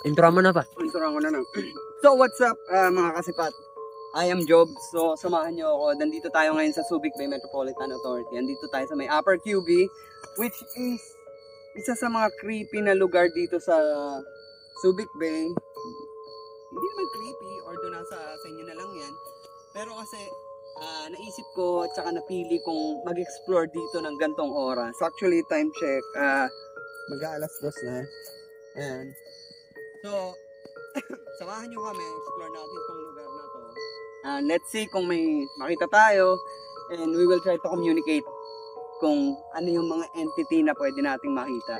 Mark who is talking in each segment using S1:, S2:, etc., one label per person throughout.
S1: Intro mo na pa.
S2: Intro ko na lang. So what's up mga kasipat? I am Job. So samahan nyo ako. Nandito tayo ngayon sa Subic Bay Metropolitan Authority. Nandito tayo sa may Upper QB, which is isa sa mga creepy na lugar dito sa Subic Bay. Hindi naman creepy, or doon sa inyo na lang yan. Pero kasi naisip ko at saka napili kong mag-explore dito ng gantong oras. So actually time check, mag-aalas 2 na. Ayan. So, samahan nyo kami, explore natin itong lugar na to. Let's see kung may makita tayo, and we will try to communicate kung ano yung mga entity na pwede nating makita.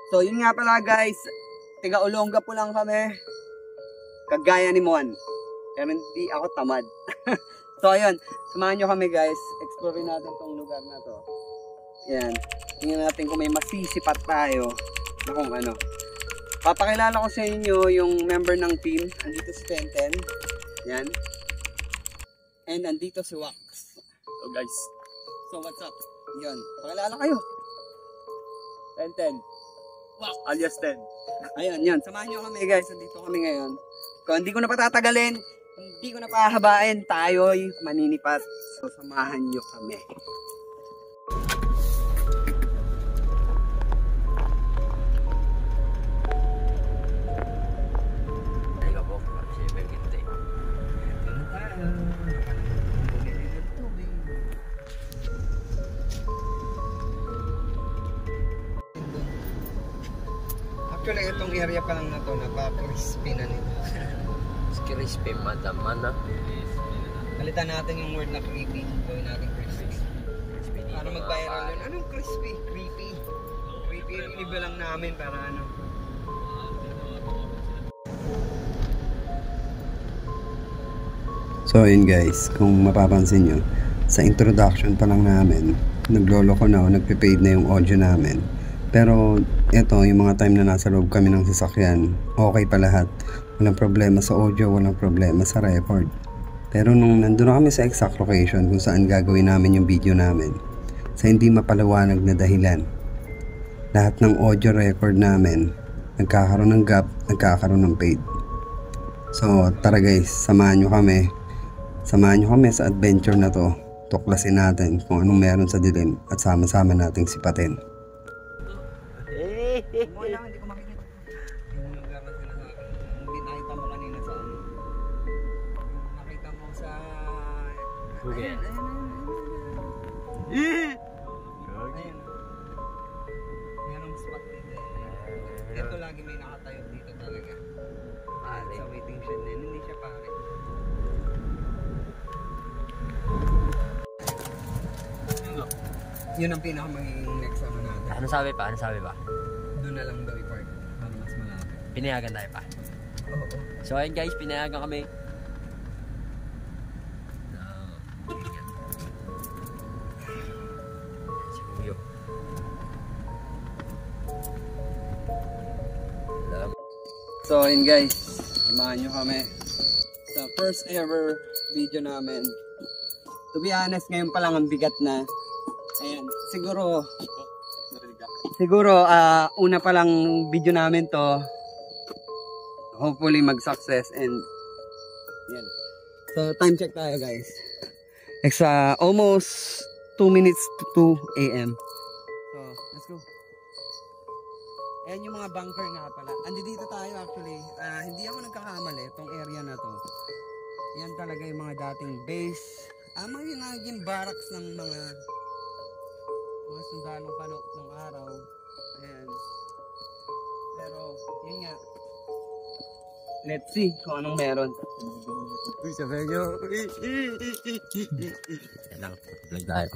S2: So, yun nga pala guys, tiga Olonga po lang kami, kagaya ni Moan. Pero hindi ako tamad. So, ayun, samahan nyo kami guys, explore natin itong lugar na to. Yan, tingnan natin kung may masisipat tayo na kung ano. Papakilala ko sa inyo yung member ng team. Andito si Tenten. Yan. And andito si Wax.
S1: So guys.
S2: So what's up? Yan. Pakilala kayo.
S1: Tenten.
S2: Wax.
S1: Alias Ten.
S2: Ayun, yan. Samahan nyo kami guys. Andito kami ngayon. Kung hindi ko na patatagalin, hindi ko na pahabain, tayo'y maninipat. So samahan nyo kami. Actually, itong area pa lang na to, napaka-crispy na nito.
S1: Crispy, madam, mana.
S2: Kalitan natin yung word na creepy. Gawin natin crispy. Para mag-viral yun. Anong crispy? Creepy. Creepy yung iniba lang namin para ano.
S3: So yun guys, kung mapapansin nyo, sa introduction pa lang namin, naglolo ko na o nagpe-fade na yung audio namin. Pero ito, yung mga time na nasa loob kami ng sasakyan, okay pa lahat. Walang problema sa audio, walang problema sa record. Pero nung nandun na kami sa exact location kung saan gagawin namin yung video namin, sa hindi mapaliwanag na dahilan, lahat ng audio record namin, nagkakaroon ng gap, nagkakaroon ng fade. So tara guys, samahan nyo kami sa adventure na to. Tuklasin natin kung anong meron sa dilim at sama-sama nating sipatin.
S2: Wala, hindi ko makikita. Yung lugar na sinasabi. Hindi nakita mo kanina sa ano. Nakita mo sa...
S1: Okay.
S2: Ayan. Merong spot dito. Ito lagi may nakatayo dito talaga. Sa waiting shed na yun. Hindi siya pare. Yun ang pinakamagiging next ano natin.
S1: Ano sabi pa?
S2: Doon na lang daw i-park para mas malapit.
S1: Pinayagan tayo pa.
S2: Oo.
S1: So ayun guys, pinayagan kami. Si Kuyo.
S2: So ayun guys, samahan nyo kami sa first ever video namin. To be honest, ngayon pa lang ang bigat na. Ayan, siguro una pa lang video namin to, hopefully mag-success. And yan. So time check tayo guys. It's almost 2 minutes to 2 AM. So let's go. Ayan yung mga bunker nga pala. Andito tayo actually. Hindi ako nagkakamali itong area na to. Yan talaga yung mga dating base. Mga naging barracks ng mga sundalong kano ng araw. Ayan. Pero, yun nga. Let's see kung anong meron.
S1: Uy, sabi nyo. Yan lang, vlog tayo.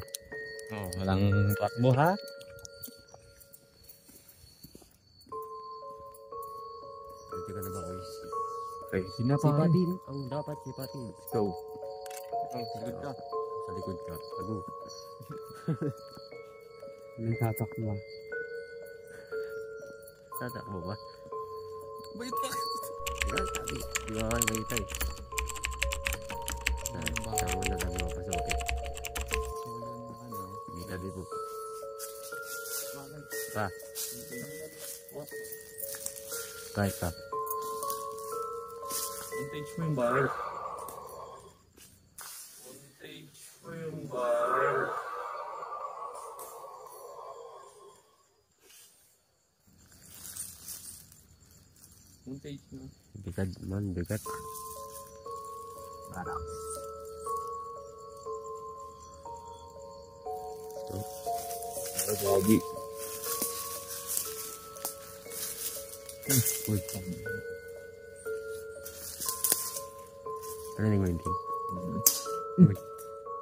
S1: Oh, walang takbo ha? Pwede ka na ba boys? Okay, sipatin. Ang dapat sipatin. Let's go. Sa likod ka. Sa likod ka. Tago.
S2: Nagtatakbo.
S1: Tatakbo ba?
S2: Wait pa.
S1: Sabi. Di ba kayo may itay? Tama na lang mga pasukin. So yun ano. Hindi tabi po. Pa. Kahit pa. Vintage mo yung bahay. Vintage mo yung bahay. Vintage mo. Bigat man, bigat. Parang. Lagi. Uy. Ano na yung ting? Uy.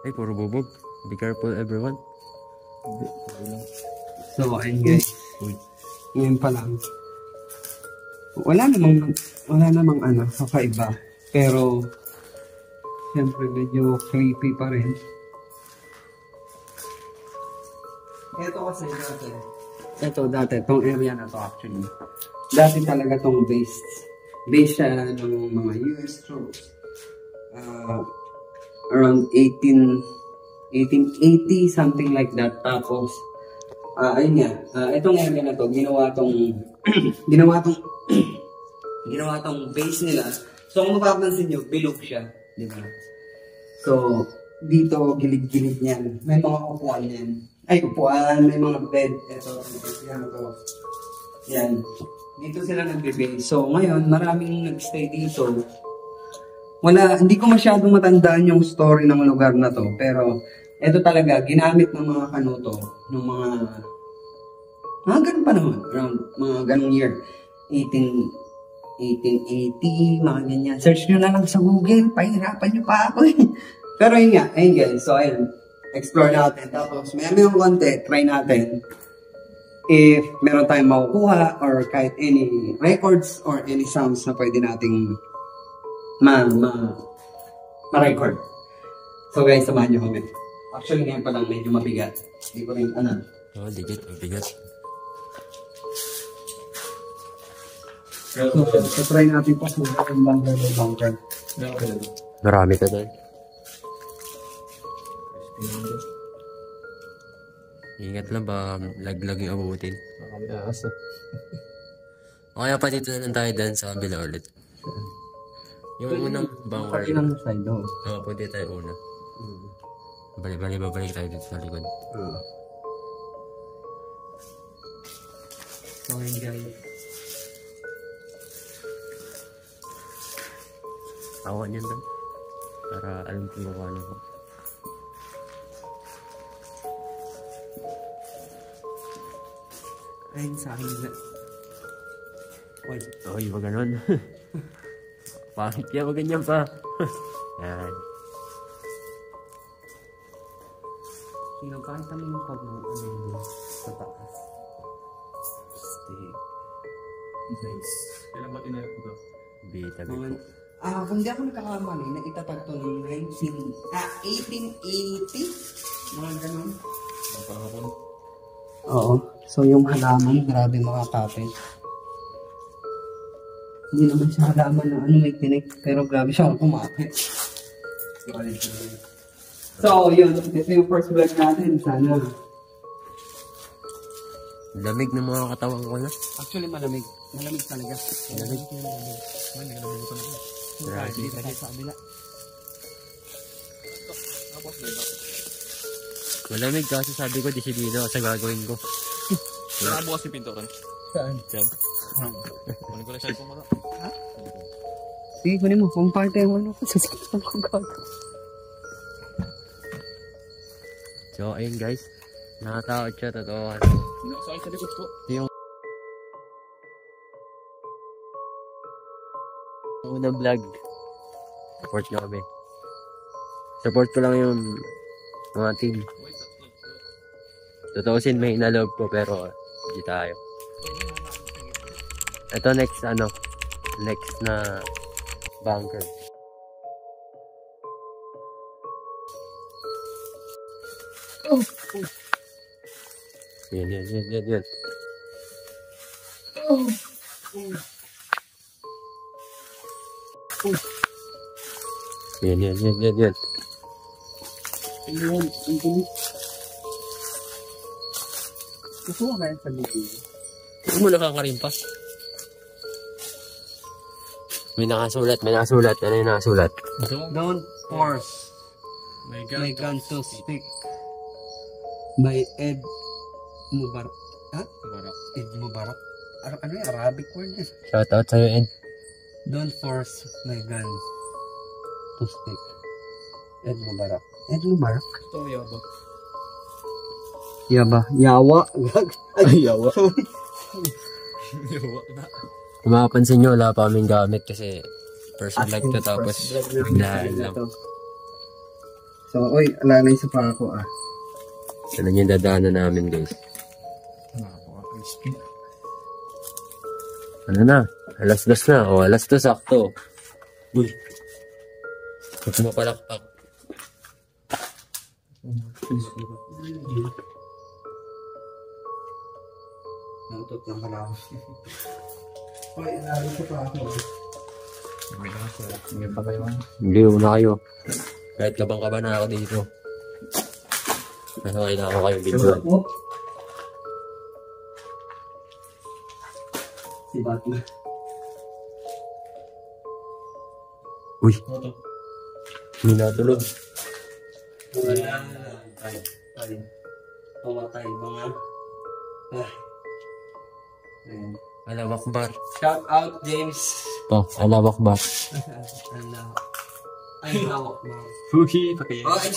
S1: Ay, puro bubog. Be careful, everyone.
S2: So, ayun guys.
S1: Uy.
S2: Ngayon pa lang. Wala namang ano, kakaiba. Pero, siyempre medyo creepy pa rin. Ito dati, tong area na to actually. Dati talaga tong base siya ng mga US troops. Around 1880, something like that. Tapos, ayun nga, itong area na to, ginawa tong base nila. So, kung mapapansin nyo, bilog siya. Di ba? So, dito, gilid-gilid niyan. May mga upuan yan. Ay, upuan, may mga bed. Ito, yan ito. Yan. Dito sila nagbe-base. So, ngayon, maraming nagstay dito. Hindi ko masyadong matandaan yung story ng lugar na to. Pero, ito talaga, ginamit ng mga kanuto, ng mga ganun pa naman. Around mga ganung year. 1880, mga ganyan. Search nyo na lang sa Google. Pahirapan nyo pa ako eh. Pero yun nga, ayun guys. So, ayun. Explore natin. Tapos, may konti, try natin. If meron tayong makukuha or kahit any records or any sounds na pwede nating ma-record. So guys, samahan nyo kami. Actually, ngayon pa lang medyo mabigat. Hindi ko rin,
S1: Oh, digit, mabigat.
S2: So, try natin pa yung bunker.
S1: Marami ka doon. Ingat lang ba laglag yung abutin. O kaya pa dito na lang tayo dyan sa kabila ulit. Yung unang bunker.
S2: Ilang side doon.
S1: Oo, pwede tayo una. Babalik tayo dito sa likod.
S2: So yun guys.
S1: Awan yan doon. Para alam kung paano ko.
S2: Ayun sa akin na.
S1: Uy, wag ganun. Pangit yan, wag ganyan pa. Yan.
S2: Sino kahit kami yung sa taas. Stick.
S4: Nice. Kailan ba tinayap ko?
S1: Bita.
S2: Kung di ako nakakamali, na itatag to ng 1880? Mga ganun.
S4: Ang panghapon.
S2: Oo. So yung halaman, grabe makakapit. Hindi naman siya halaman na may tinik, pero grabe siya kumapit. So yun, ito yung first vlog natin. Sana.
S1: Lamig ng mga katawan ko na.
S2: Actually malamig. Malamig talaga.
S1: Malamig.
S4: Hindi ka nabubutan ako.
S1: Grabe.
S2: Dito tayo sa kabila.
S1: Malamig kasi sabi ko disiplina sa gagawin ko.
S4: Nakabukas yung pinto ron.
S2: Saan?
S1: Diyan.
S4: Kunin ko lang siya yung pumara.
S2: Ha? Sige, kunin mo. Kung parte yung ano ko, sasaktan ko gago.
S1: So, ayun guys. Nakatakot siya, totoo.
S4: Nakasakay sa likod ko.
S1: Yung unang vlog. Support nyo kami. Support ko lang yung mga team. Totoosin may inalog ko pero hindi tayo. Ito next na bunker. Yan. Yan.
S2: Ayun, ang tulis. Gusto mo kaya sa video?
S1: Huwag mo nakakarimpas. May nakasulat. Ano yung nakasulat?
S2: Don't force
S4: May
S2: my gun to stick. By Ed Mubarak. Ha?
S4: Barak.
S2: Ed Mubarak? Ano yung Arabic word yun?
S1: Shoutout sa'yo, Ed.
S2: Don't force my gun to stick. Ed Mubarak. Ed Mubarak?
S4: Ito, yaba.
S2: Yaba. Yawa.
S4: Ay, yawa. Yawa na.
S1: Kung makapansin nyo, wala pa kaming gamit kasi first vlog to tapos biglaan lang.
S2: So, oy, alalay sa pa ako ah.
S1: Ano yung dadaanan namin, guys? Ano na? Alas 2 na. O, alas 2 sakto. Uy. Huwag mapalakpak.
S2: Nautot lang pala ako. Oy, alalay sa pa ako.
S4: May pa kayo.
S1: Hindi, una kayo. Kahit kabang-kaba na ako dito. Pero kailangan ko kayo video.
S2: Si Batman.
S1: Uy. Hindi natulog.
S2: Ay. Tumatay mga. Ay. Ayan.
S1: Alawak bar.
S2: Shout out James.
S1: To, alawak bar.
S2: Ay, hawak mo.
S4: Fuki, pakiyan.
S2: Ay,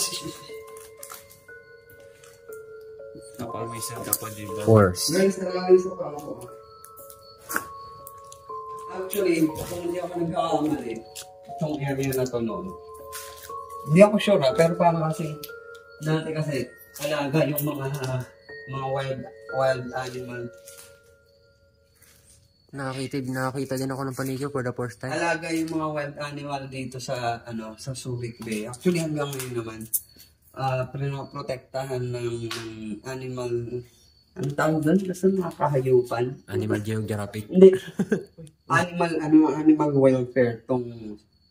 S4: Napawisan ka pa, diba?
S1: Force.
S2: guys, nalagay sa pa ako. Actually, kung hindi ako nagkakamali, itong area na to noon. Hindi ako sure pero parang kasi, dati kasi, alaga yung mga wild animal.
S1: Nakakita din ako ng panigyo for the first time.
S2: Alaga yung mga wild animal dito sa sa Subic Bay. Actually hanggang ngayon naman pinoprotektahan ng animal, ang tawag doon kasi mga kahayupan.
S1: Animal Geographic.
S2: Hindi. Animal welfare tong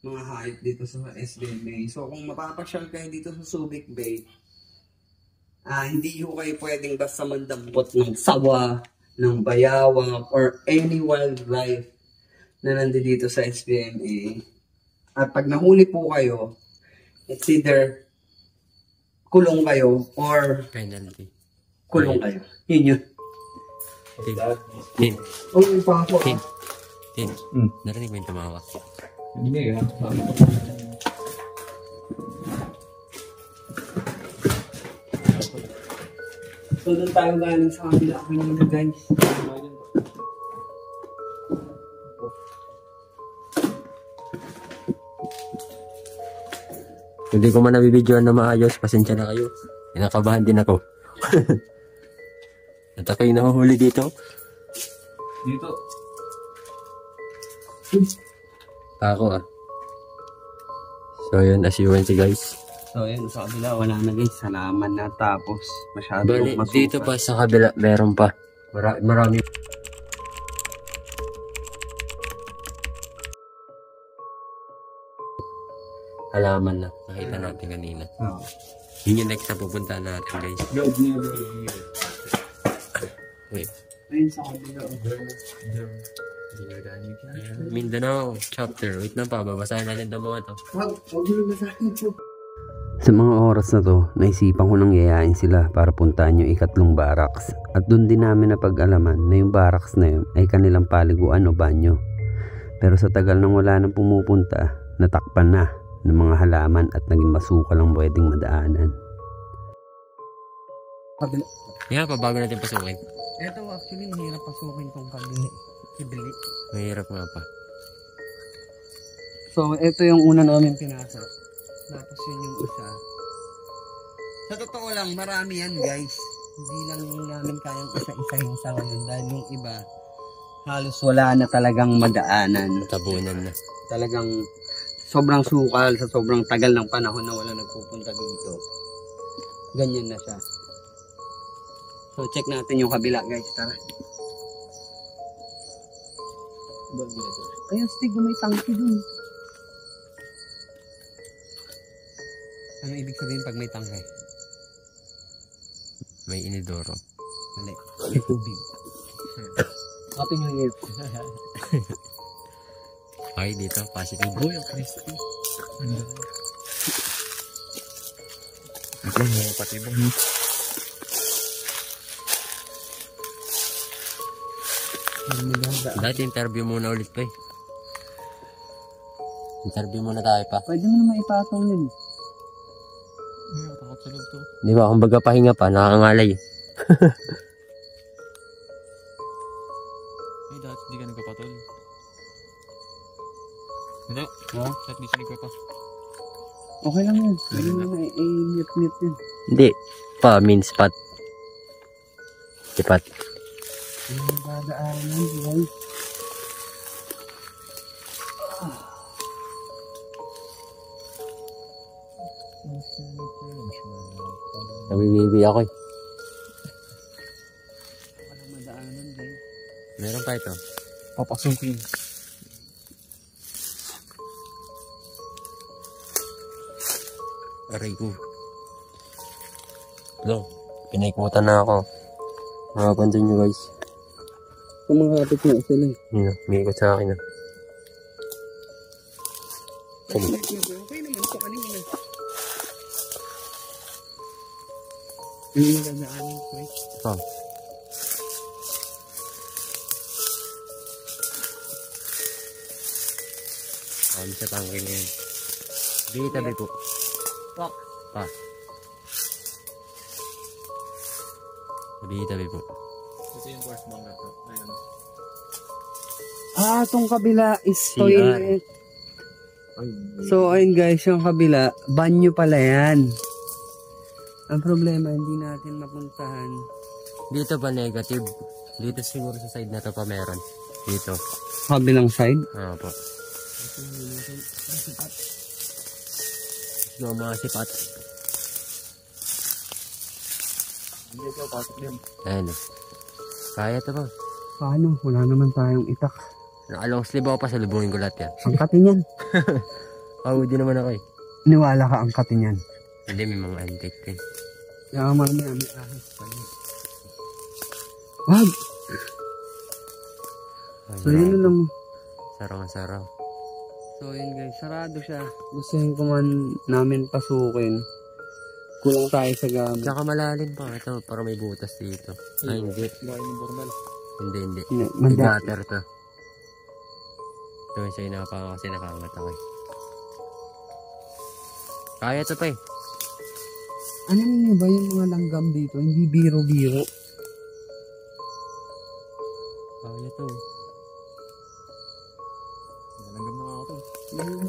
S2: mga hayop dito sa SBMA. So kung mapapasyal kayo dito sa Subic Bay, hindi ho kayo pwedeng basta mandampot ng sawa, ng bayawang, or any wildlife na nandito sa SBMA. At pag nahuli po kayo, it's either kulong kayo or
S1: Penalty.
S2: kulong kayo. Yun yun.
S1: Tin.
S2: Oh, yung pa ako.
S1: Tin. Narinig mo yung tumawak.
S4: Hindi, ha?
S2: So, doon tayo galing sa kanila. Kanina, guys.
S1: Hindi ko man nabibidyoan na maayos. Pasensya na kayo. Kinakabahan din ako. At ako'y nahuhuli dito.
S4: Dito.
S1: Ako So yun, as you can see guys.
S2: So, yun. Sa kabila, wala na guys. Salaman na. Tapos, masyado
S1: Bali,
S2: masukal.
S1: dito pa sa kabila, meron pa. Marami. Halaman na. Nakita natin kanina.
S2: Oh.
S1: Yun yung next na pupunta natin guys.
S4: God never leave.
S1: Wait.
S2: Ayun sa kabila.
S1: Mindanao chapter. Wait lang pa, babasahin natin itong mga to.
S2: Huwag nyo sa akin po.
S3: Sa mga oras na to, naisipan ko nang yayain sila para puntahan yung ikatlong barracks. At doon din namin napag-alaman na yung barracks na yun ay kanilang paliguan o banyo. Pero sa tagal nang wala nang pumupunta, natakpan na ng mga halaman at naging masukal ang pwedeng madaanan.
S2: Kabila.
S1: Yeah, pabago natin pasukin.
S2: Ito actually, mahirap pasukin tong kabili. Kibili.
S1: Mahirap nga pa.
S2: So, ito yung una namin pinasa. Tapos yun yung isa. Sa totoo lang, marami yan guys. Hindi lang namin kayang isa-isahin sa ngayon. Dahil yung iba, halos wala na talagang madaanan.
S1: Tabunan na.
S2: Talagang sobrang sukal sa sobrang tagal ng panahon na wala nagpupunta dito. Ganyan na siya. So, check natin yung kabila guys. Tara. Ayun, Stig, may tangki dun. Ano ibig sabihin pag may tangke?
S1: May inidoro.
S2: Mali. May tubig. Happy New Year.
S1: Okay, dito. Positive.
S4: Uy, ang crispy. Ito, mga patibong.
S1: Dati interview muna ulit pa eh. Interview muna tayo pa.
S2: Pwede mo naman ipatong yun.
S4: Ay, takot sa loob to.
S1: Di ba? Kung baga pahinga pa, nakakangalay.
S4: Ay, dati di ka nagpapatol. Hindi.
S2: Ha?
S4: Dati di siya nagpapa.
S2: Okay lang yun. Pwede mo naman i-mute yun.
S1: Hindi. Pa, means pat. Sipat.
S2: Ano dadaanan, guys?
S1: Nabibibi ako eh.
S2: Walang madaanan, guys.
S1: Meron pa ito.
S4: Papasukin.
S1: Aray ko. Hello. Pinaikutan na ako. Makapansin nyo guys.
S2: Kumakapit nga sila eh.
S1: Yun, may ikot sa akin.
S2: Okay naman ito kanina. Ano yung dadaanan, guys?
S1: Ito. Sa tangke na yun. Di tabi po.
S2: Pak.
S1: Pa. Tabi po.
S4: Ito yung force bang to. Ayun.
S2: Ah, itong kabila is
S1: CR.
S2: toilet. So, ayun guys, yung kabila, banyo pala yan. Ang problema, hindi natin mapuntahan.
S1: Dito ba negative? Dito siguro sa side na to pa meron. Dito.
S2: Kabilang side?
S1: Ah po. Gusto mga sipat.
S4: Hindi ito, pasok din.
S1: Ayan. Kaya to ba?
S2: Paano? Wala naman tayong itak.
S1: Nakalong sleeve ako pa sa lubungin ko lahat yan.
S2: Angkatin yan.
S1: Pahudi naman ako eh.
S2: Niwala ka angkatin yan.
S1: Hindi, may mga antique eh.
S2: Kaya mamaya may ahas pala. Wag! So yun na lang.
S1: Sarang-sarang.
S2: So yun guys, sarado siya. Gustuhin ko man namin pasukin. Kulang tayo sa gamit.
S1: Tsaka malalim pa. Ito, para may butas dito. Ay, hindi.
S4: Gawin yung bormal.
S1: Hindi.
S2: Manda.
S1: Gutter to. Ito yung sa'yo nakapanga kasi nakaangat ako eh. Kaya to pa eh.
S2: Ano niyo ba yung mga langgam dito? Hindi biro-biro.
S1: Kaya to.
S4: Nalanggam na nga ako to.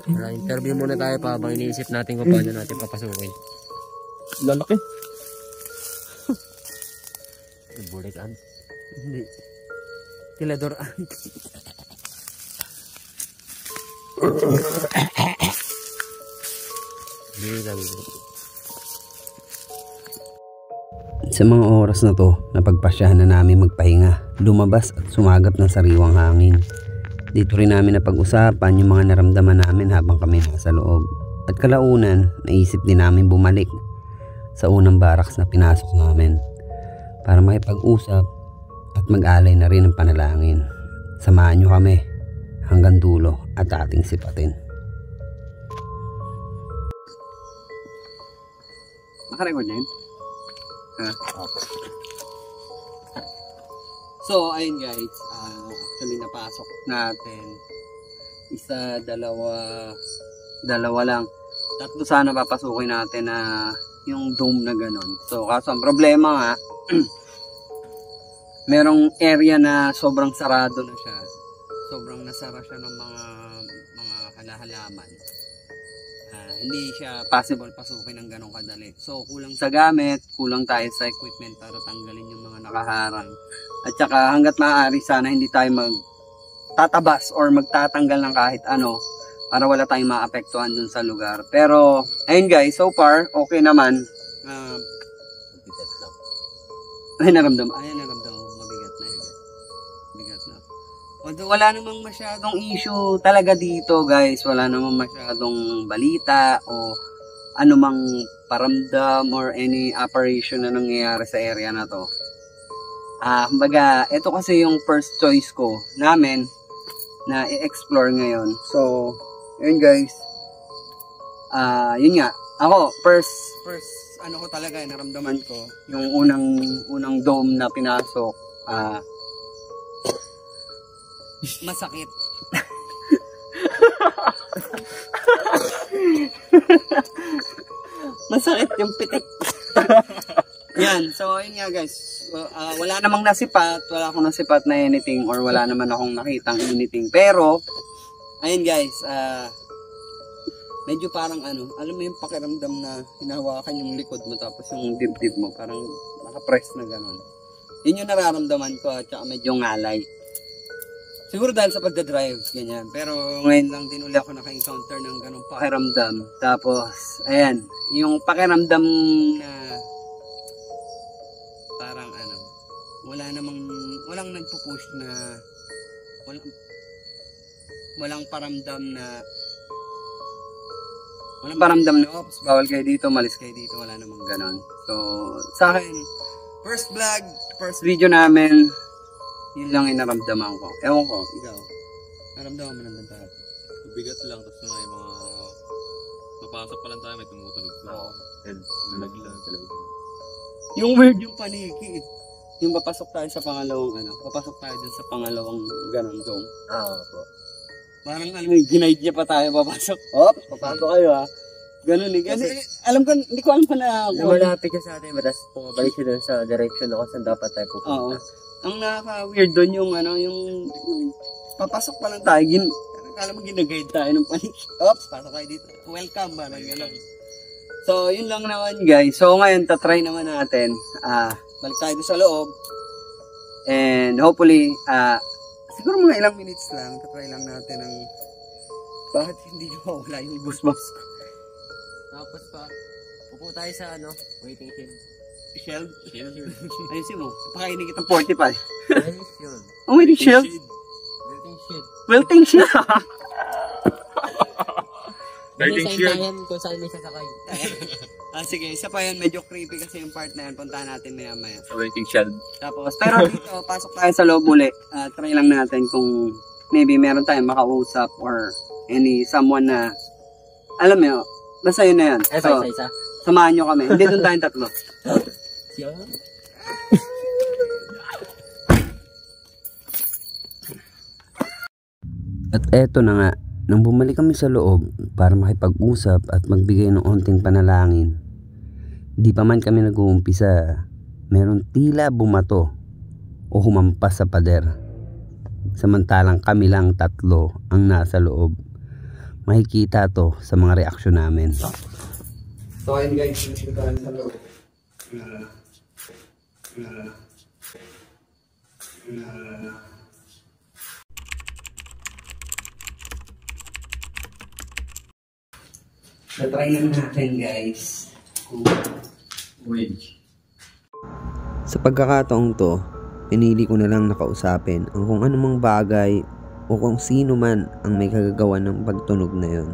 S1: Tara, interview muna tayo pa habang iniisip natin kung paano natin papasukin.
S4: Lalaki.
S1: Bulikan.
S2: Hindi. Tiladoran.
S1: Hindi lang.
S3: Sa mga oras na to, napagpasyahan na namin magpahinga, lumabas at sumagap ng sariwang hangin. Dito rin namin napag-usapan yung mga naramdaman namin habang kami nasa loob. At kalaunan, naisip din namin bumalik sa unang baraks na pinasok namin para makipag-usap at mag-alay na rin ng panalangin. Samahan nyo kami hanggang dulo at ating sipatin.
S2: Nakarecord na yun? Ha? So, ayun guys. Actually, napasok natin. Isa, dalawa lang. Tatlo sana papasukin natin na yung dome na ganun. So, kaso ang problema nga, merong area na sobrang sarado na siya. Sobrang nasara siya ng mga halahalaman. Hindi siya possible pasukin ng ganong kadali. So, kulang sa gamit, kulang tayo sa equipment para tanggalin yung mga nakaharang. At saka hanggat maaari sana hindi tayo magtatabas or magtatanggal ng kahit ano para wala tayong maapektuhan dun sa lugar. Pero, ayun guys, so far, okay naman. Naramdaman mabigat na yun. Bigat na. Although wala namang masyadong issue talaga dito guys, wala namang masyadong balita o anumang paramdam or any operation na nangyayari sa area na to. Kumbaga, ito kasi yung first choice ko namin na i-explore ngayon. So, yun guys. Yun nga. Ako, first ano ko talaga, naramdaman ko, yung unang dome na pinasok, masakit. Masakit yung pitik. Yan, so yun nga guys. Wala namang nasipat, wala akong nasipat na anything or wala naman akong nakitang anything. Pero, ayun guys, medyo parang ano, alam mo yung pakiramdam na hinahawakan yung likod mo tapos yung dibdib mo, parang nakapress na gano'n. Yun yung nararamdaman ko at saka medyo ngalay. Siguro dahil sa pagdadrive, ganyan. Pero ngayon lang din ulit ako naka-encounter ng ganong pakiramdam. Tapos, ayan, yung pakiramdam na parang ano, walang nagpo-push na, walang paramdam na, oops, bawal kayo dito, malis kayo dito, wala namang ganon. So, sa akin, first vlog, first video namin, yun lang yung naramdaman ko. Ewan ko, ikaw, naramdaman mo ng tayo.
S4: Bigat lang, tapos nga yung mga papasok pa lang tayo, may tumutunog na. Nalaglag.
S2: Yung weird yung paniki. Yung papasok tayo sa pangalawang papasok tayo dun sa pangalawang ganon zone.
S1: Po.
S2: Parang alam mo, ginaid niya pa tayo papasok. Papasok kayo Ganun Kasi alam ko, hindi ko alam pa na
S1: Lumalapit siya sa atin, matas pumabalik siya dun sa direction kung saan dapat tayo pupunta.
S2: Oo. Ang nakaka-weird doon yung yung papasok pa lang tayo, alam mo, ginaguide tayo ng paniki. Pasok kayo dito. Welcome, parang gano'n. So, yun lang naman guys. So, ngayon, tatry naman natin. Balik tayo sa loob. And hopefully, siguro mga ilang minutes lang, tatry lang natin ang bakit hindi wala yung goosebumps ko.
S1: Tapos pa, upo tayo sa waiting shed.
S2: Shield? Ayusin mo, pakainin kitang 45.
S1: Waiting shield.
S2: Oh, waiting shield?
S1: Waiting shed.
S2: Wilting shield?
S1: Waiting shield. Kung saan may sasakay.
S2: Sige, isa pa yun, medyo creepy kasi yung part na yan, puntahan natin maya.
S4: Waiting shed.
S2: Tapos, pero dito, pasok tayo sa loob uli. Try lang natin kung maybe meron tayong makausap or someone na, alam mo, basta yun na yan. So,
S1: isa.
S2: samahan nyo kami. Hindi doon tayong tatlo.
S3: At eto na nga, nang bumalik kami sa loob para makipag-usap at magbigay ng onting panalangin, di pa man kami nag-uumpisa, meron tila bumato o humampas sa pader. Samantalang kami lang tatlo ang nasa loob. Makikita to sa mga reaksyon namin.
S2: So ayun guys, nandito tayo sa loob. Try lang natin guys.
S3: Sa pagkakataong to, pinili ko na lang nakausapin ang kung anumang bagay o kung sino man ang may kagagawa ng pagtunog na yon.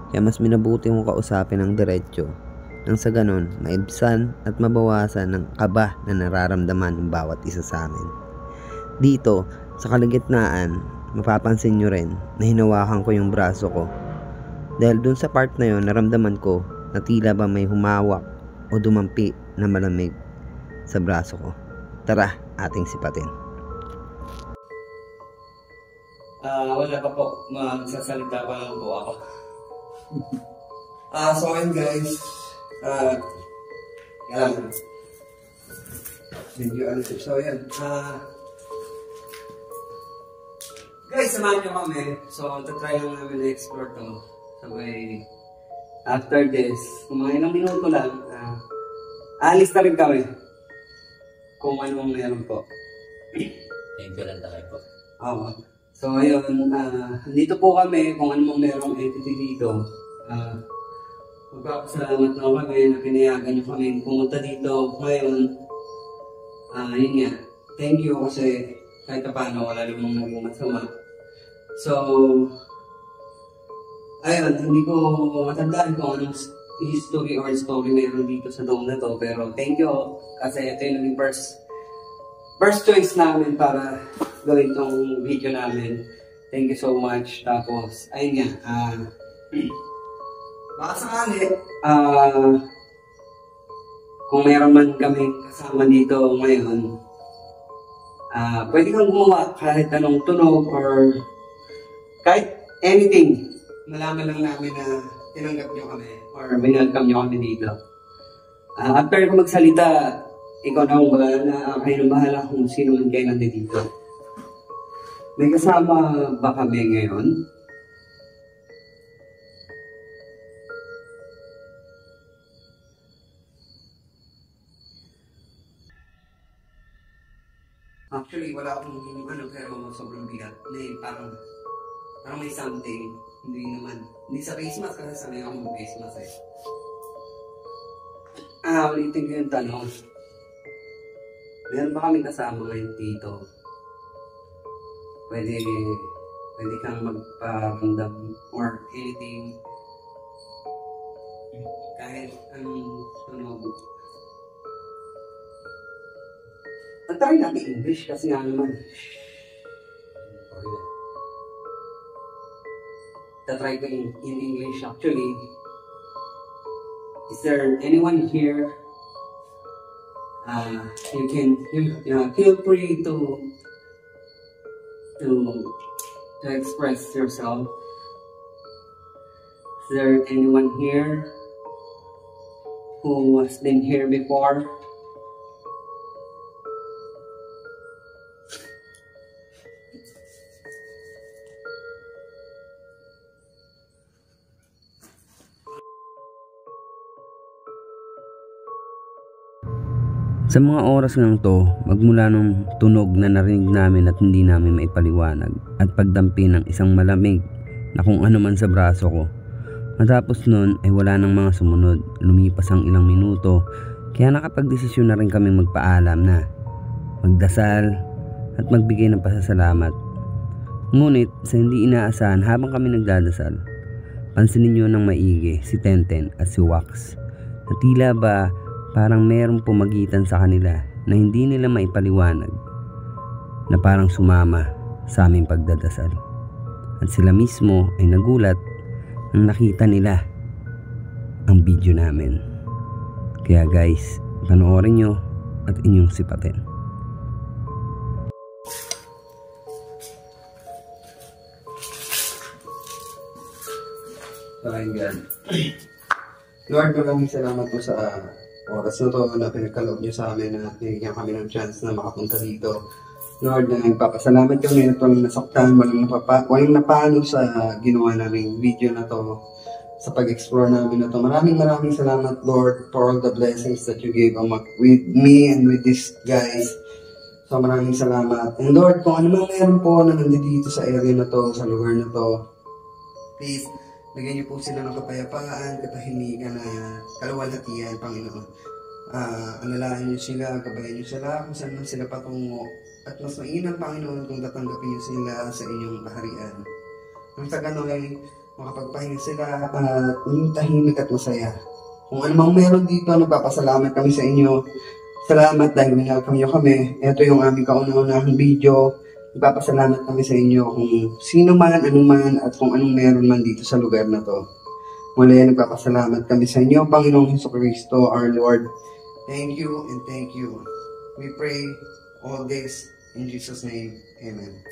S3: Kaya mas minabuti mong kausapin ang diretso nang sa ganon maibsan at mabawasan ng kaba na nararamdaman ng bawat isa sa amin. Dito, sa kalagitnaan, mapapansin nyo rin na hinawakan ko yung braso ko. Dahil dun sa part na yon, naramdaman ko na tila ba may humawak o dumampi na malamig sa braso ko. Tara, ating sipatin.
S2: Wala pa po. Magsasalita pa lang po ako. So ayun guys. Yan. So yan. Guys, samahan nyo kami. So, tatry lang namin na-explore to. Sabay, after this, kung mga ilang minuto lang, alis na rin kami. Kung anong meron po.
S1: Thank you lang tayo po.
S2: Oo. So, ayun, dito po kami, kung anong merong entity dito. Magpapasalamat na kami na pinayagan nyo kami pumunta dito. Ngayon, yun nga, thank you kasi kahit paano wala namang naging masama. So, ayun, hindi ko matandaan kung anong history or story meron dito sa dome na to. Pero thank you kasi ito yung naging first choice namin para gawin tong video namin. Thank you so much. Tapos, ayun nga, baka sakali, kung meron man kami kasama dito ngayon, pwede kang gumawa kahit anong tunog or kahit anything. Malaman lang namin na tinanggap nyo kami or binalcome nyo kami dito. After ko magsalita, ikaw na akong bahala, kayo na bahala kung sino man kayo nandito. May kasama ba kami ngayon? Actually, wala akong pero sobrang bigat. Parang may something. Hindi naman. Hindi sa face mask kasi sanay ako mag-face mask eh. Ulitin ko yung tanong. Meron ba kami kasama ngayon dito? Pwede kang magparamdam or anything. Kahit anong tunog. Try natin English kasi nga naman. Try ko in English actually. Is there anyone here? You can feel free to express yourself. Is there anyone here who has been here before?
S3: Sa mga oras ngang to, magmula nung tunog na narinig namin at hindi namin maipaliwanag at pagdampi ng isang malamig na kung ano man sa braso ko. Matapos nun ay wala nang mga sumunod, lumipas ang ilang minuto kaya nakapagdesisyon na rin kami magpaalam na, magdasal at magbigay ng pasasalamat. Ngunit sa hindi inaasahan habang kami nagdadasal, pansinin nyo ng maigi si Tenten at si Wax na tila ba parang merong pumagitan sa kanila na hindi nila maipaliwanag na parang sumama sa aming pagdadasal. At sila mismo ay nagulat nang nakita nila ang video namin. Kaya guys, panoorin nyo at inyong sipatin.
S2: God. Lord, maraming salamat po sa oras na to na pinagkaloob niyo sa amin na binigyan kami ng chance na makapunta dito. Lord, na nagpapasalamat yung ngayon walang nasaktan, walang napalo sa ginawa naming video na to, sa pag-explore namin na to. Maraming salamat, Lord, for all the blessings that you gave with me and with these guys. So maraming salamat. And Lord, kung ano man meron po na nandito sa area na to, sa lugar na to, please, bigyan niyo po sila ng kapayapaan, katahimikan na kaluwalhatian, Panginoon. Alalahan niyo sila, gabayan niyo sila kung saan man sila patungo. At mas mainam, Panginoon, kung tatanggapin niyo sila sa inyong kaharian. Nang sa gano'n ay makapagpahinga sila at maging tahimik at masaya. Kung ano mang meron dito, nagpapasalamat kami sa inyo. Salamat dahil welcome niyo kami. Ito yung aming kauna-unahang video. Nagpapasalamat kami sa inyo kung sino man, anuman, at kung anong meron man dito sa lugar na to. Muli, nagpapasalamat kami sa inyo, Panginoong Jesucristo, our Lord. Thank you and thank you. We pray all this in Jesus' name. Amen.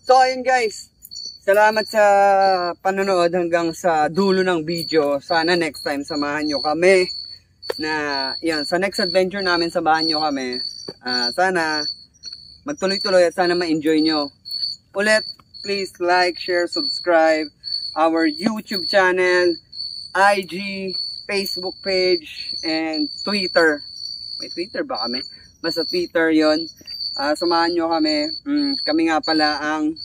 S2: So ayun guys, salamat sa panonood hanggang sa dulo ng video. Sana next time samahan nyo kami na yan, sa next adventure namin samahan nyo kami. Sana magtuloy-tuloy at sana ma-enjoy nyo. Ulit, please like, share, subscribe our YouTube channel, IG, Facebook page, and Twitter. May Twitter ba kami? Basta Twitter yon. Samahan nyo kami. Kami nga pala ang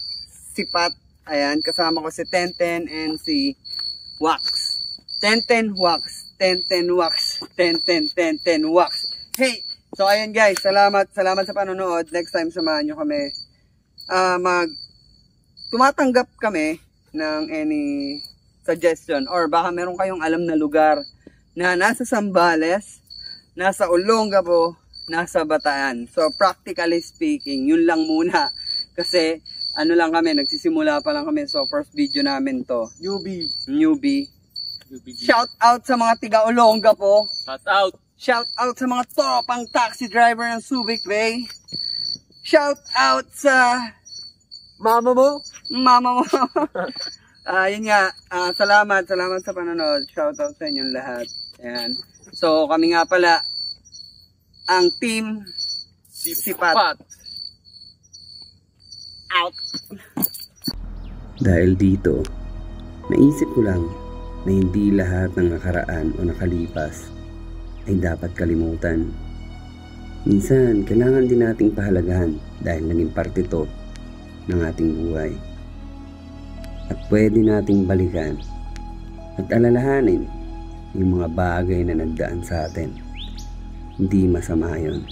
S2: Sipat. Ayan, kasama ko si Tenten and si Wax. Tenten, Wax. Tenten, Wax. Tenten, Wax. Hey! So ayan guys, salamat sa panonood. Next time samahan nyo kami. Tumatanggap kami ng any suggestion or baka meron kayong alam na lugar na nasa Zambales, nasa Olongapo, nasa Bataan. So practically speaking, yun lang muna. Kasi ano lang kami, nagsisimula pa lang kami. So first video namin to. Newbie. Shout out sa mga tiga Olongapo. Shout out sa mga tropang taxi driver ng Subic Bay. Shout out sa mama mo. Yun nga, salamat sa panonood. Shout out sa inyong lahat. Ayan. So kami nga pala ang team Sipat. Out.
S3: Dahil dito, naisip ko lang na hindi lahat ng nakaraan o nakalipas ay dapat kalimutan. Minsan, kailangan din nating pahalagahan dahil naging parte to ng ating buhay. At pwede nating balikan at alalahanin yung mga bagay na nagdaan sa atin. Hindi masama yun.